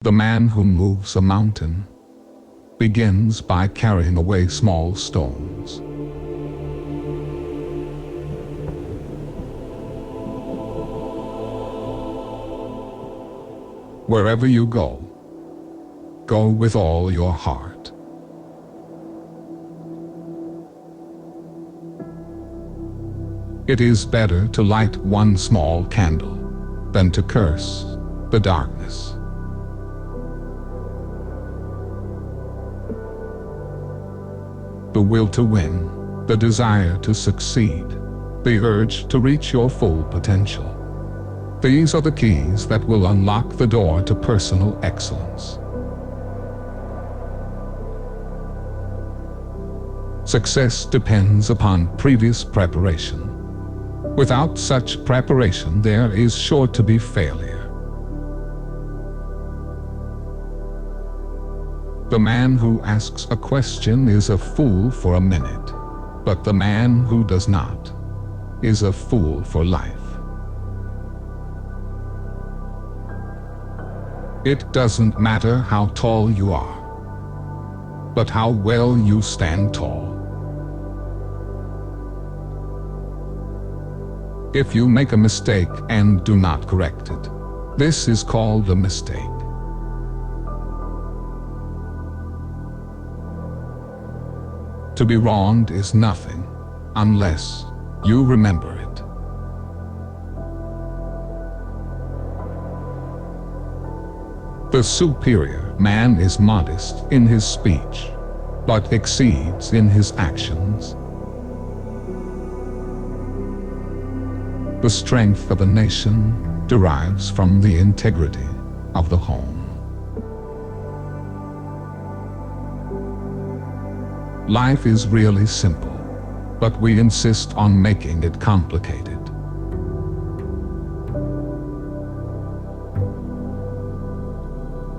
The man who moves a mountain begins by carrying away small stones. Wherever you go, go with all your heart. It is better to light one small candle than to curse the darkness. The will to win, the desire to succeed, the urge to reach your full potential. These are the keys that will unlock the door to personal excellence. Success depends upon previous preparation. Without such preparation, there is sure to be failure. The man who asks a question is a fool for a minute, but the man who does not is a fool for life. It doesn't matter how tall you are, but how well you stand tall. If you make a mistake and do not correct it, this is called a mistake. To be wronged is nothing unless you remember it. The superior man is modest in his speech, but exceeds in his actions. The strength of a nation derives from the integrity of the home. Life is really simple, but we insist on making it complicated.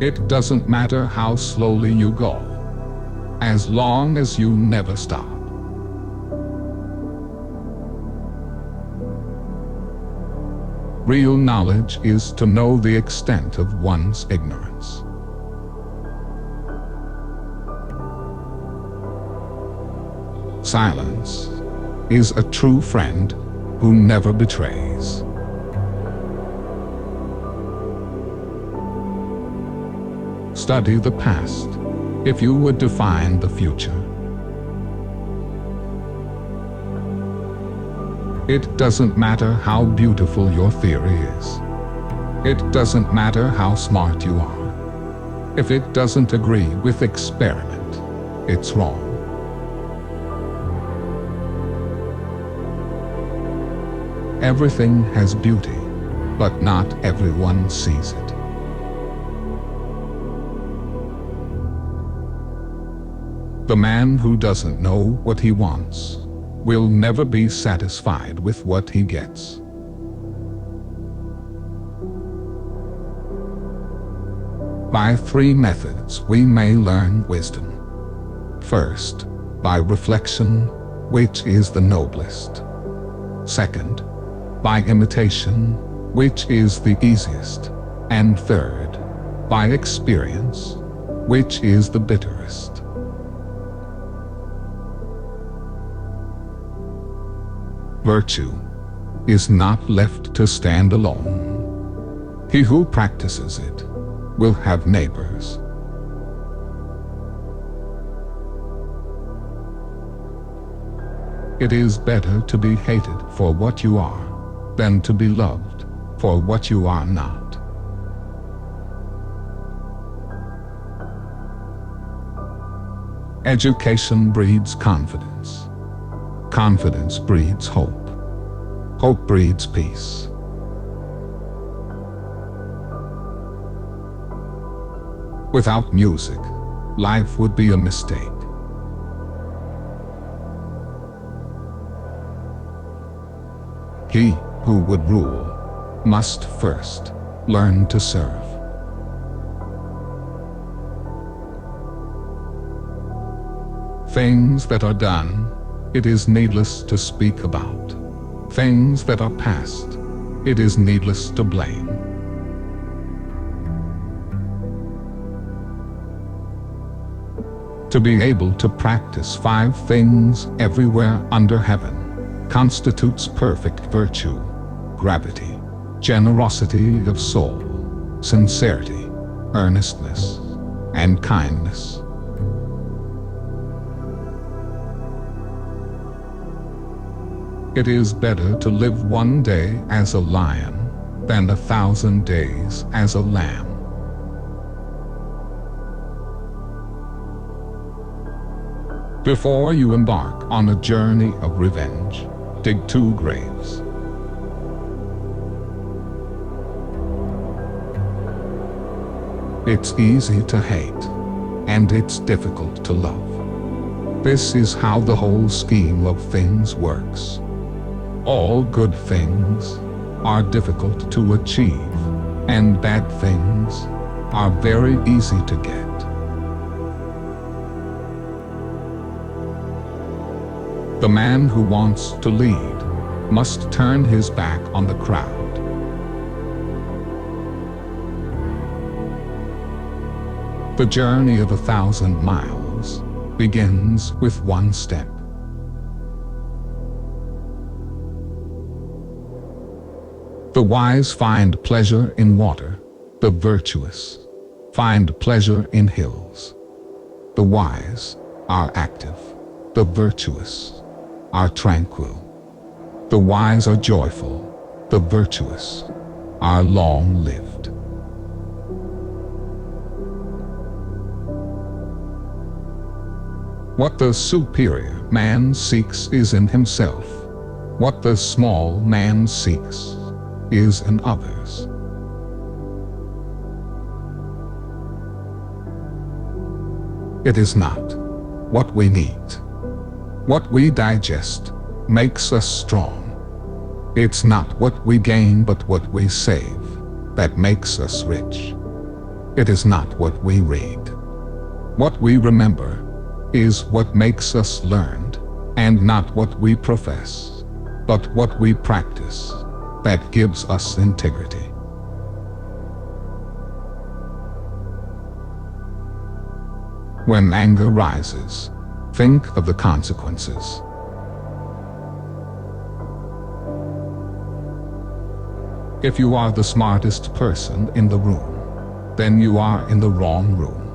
It doesn't matter how slowly you go, as long as you never stop. Real knowledge is to know the extent of one's ignorance. Silence is a true friend who never betrays. Study the past if you would define the future. It doesn't matter how beautiful your theory is. It doesn't matter how smart you are. If it doesn't agree with experiment, it's wrong. Everything has beauty, but not everyone sees it. The man who doesn't know what he wants will never be satisfied with what he gets. By three methods we may learn wisdom. First, by reflection, which is the noblest. Second, by imitation, which is the easiest. And third, by experience, which is the bitterest. Virtue is not left to stand alone. He who practices it will have neighbors. It is better to be hated for what you are than to be loved for what you are not. Education breeds confidence. Confidence breeds hope. Hope breeds peace. Without music, life would be a mistake. He who would rule must first learn to serve. Things that are done, it is needless to speak about. Things that are past, it is needless to blame. To be able to practice 5 things everywhere under heaven constitutes perfect virtue: gravity, generosity of soul, sincerity, earnestness, and kindness. It is better to live 1 day as a lion than 1,000 days as a lamb. Before you embark on a journey of revenge, dig 2 graves. It's easy to hate, and it's difficult to love. This is how the whole scheme of things works. All good things are difficult to achieve, and bad things are very easy to get. The man who wants to lead must turn his back on the crowd. The journey of 1,000 miles begins with 1 step. The wise find pleasure in water, the virtuous find pleasure in hills. The wise are active, the virtuous are tranquil. The wise are joyful, the virtuous are long-lived. What the superior man seeks is in himself. What the small man seeks is in others. It is not what we need. What we digest makes us strong. It's not what we gain but what we save that makes us rich. It is not what we read. What we remember is what makes us learned, and not what we profess, but what we practice that gives us integrity. When anger rises, think of the consequences. If you are the smartest person in the room, then you are in the wrong room.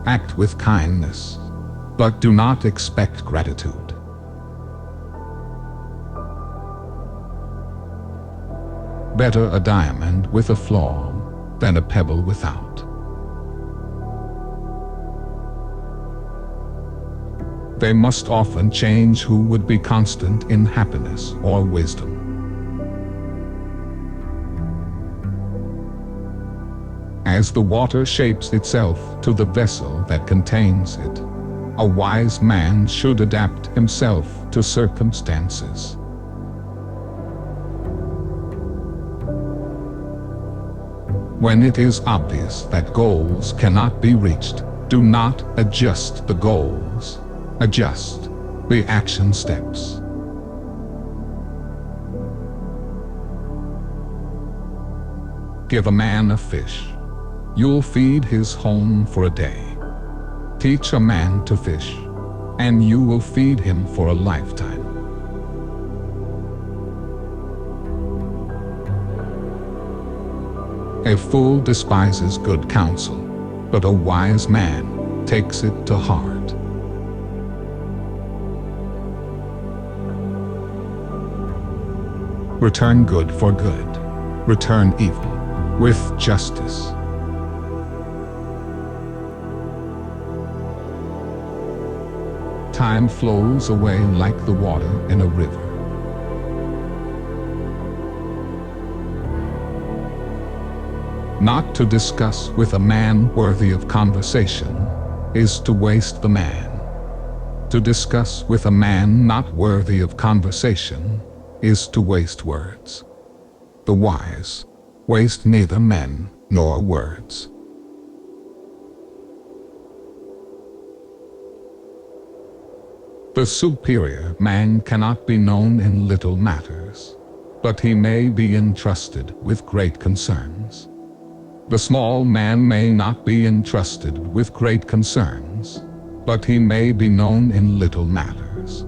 Act with kindness, but do not expect gratitude. Better a diamond with a flaw than a pebble without. They must often change who would be constant in happiness or wisdom. As the water shapes itself to the vessel that contains it, a wise man should adapt himself to circumstances. When it is obvious that goals cannot be reached, do not adjust the goals. Adjust the action steps. Give a man a fish. You'll feed his home for a day. Teach a man to fish, and you will feed him for a lifetime. A fool despises good counsel, but a wise man takes it to heart. Return good for good. Return evil with justice. Time flows away like the water in a river. Not to discuss with a man worthy of conversation is to waste the man. To discuss with a man not worthy of conversation is to waste words. The wise waste neither men nor words. The superior man cannot be known in little matters, but he may be entrusted with great concerns. The small man may not be entrusted with great concerns, but he may be known in little matters.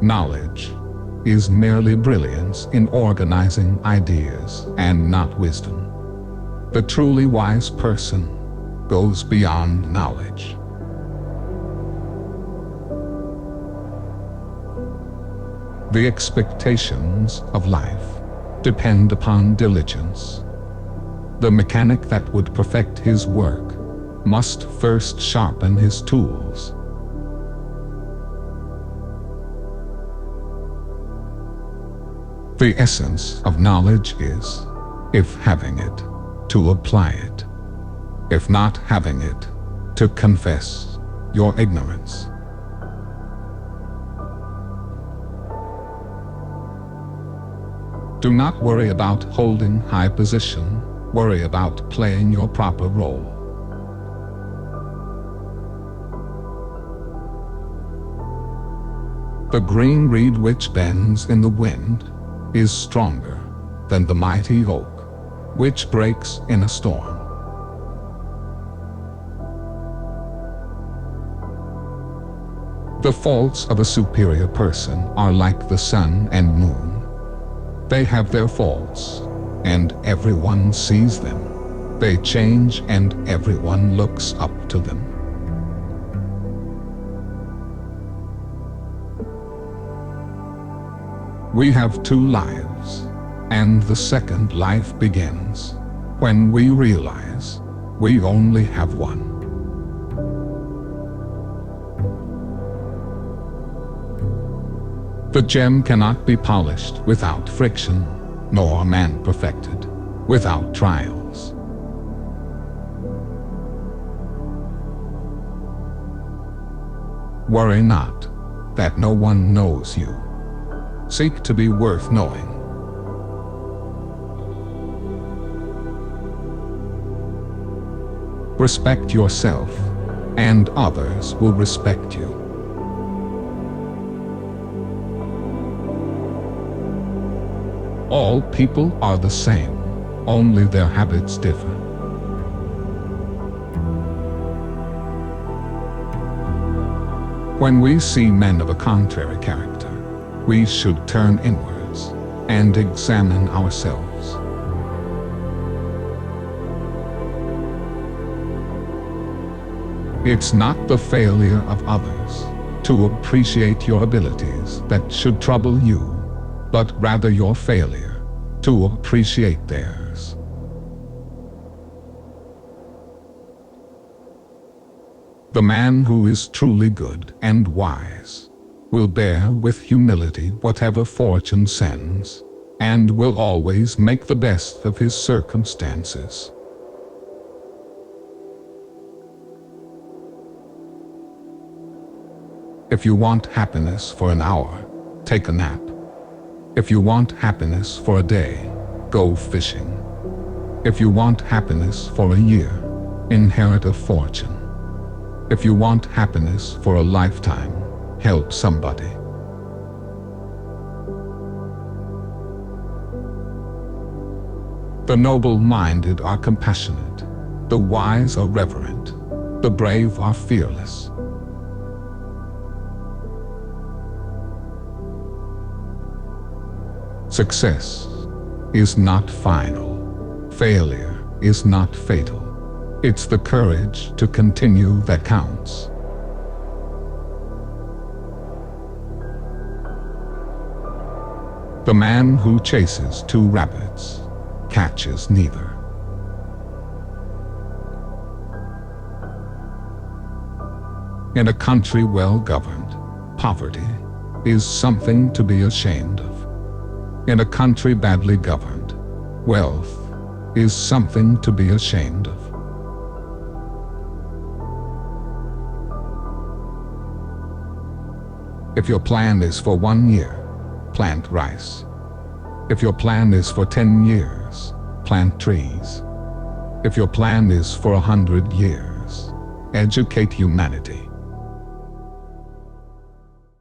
Knowledge is merely brilliance in organizing ideas and not wisdom. The truly wise person goes beyond knowledge. The expectations of life depend upon diligence. The mechanic that would perfect his work must first sharpen his tools. The essence of knowledge is, if having it, to apply it; if not having it, to confess your ignorance. Do not worry about holding high position, worry about playing your proper role. The green reed which bends in the wind is stronger than the mighty oak which breaks in a storm. The faults of a superior person are like the sun and moon. They have their faults, and everyone sees them. They change, and everyone looks up to them. We have two lives, and the second life begins when we realize we only have one. The gem cannot be polished without friction, nor man perfected without trials. Worry not that no one knows you. Seek to be worth knowing. Respect yourself, and others will respect you. All people are the same, only their habits differ. When we see men of a contrary character, we should turn inwards and examine ourselves. It's not the failure of others to appreciate your abilities that should trouble you, but rather your failure to appreciate theirs. The man who is truly good and wise will bear with humility whatever fortune sends, and will always make the best of his circumstances. If you want happiness for an hour, take a nap. If you want happiness for a day, go fishing. If you want happiness for a year, inherit a fortune. If you want happiness for a lifetime, help somebody. The noble-minded are compassionate, the wise are reverent, the brave are fearless. Success is not final. Failure is not fatal. It's the courage to continue that counts. The man who chases two rabbits catches neither. In a country well governed, poverty is something to be ashamed of. In a country badly governed, wealth is something to be ashamed of. If your plan is for 1 year, plant rice. If your plan is for 10 years, plant trees. If your plan is for 100 years, educate humanity.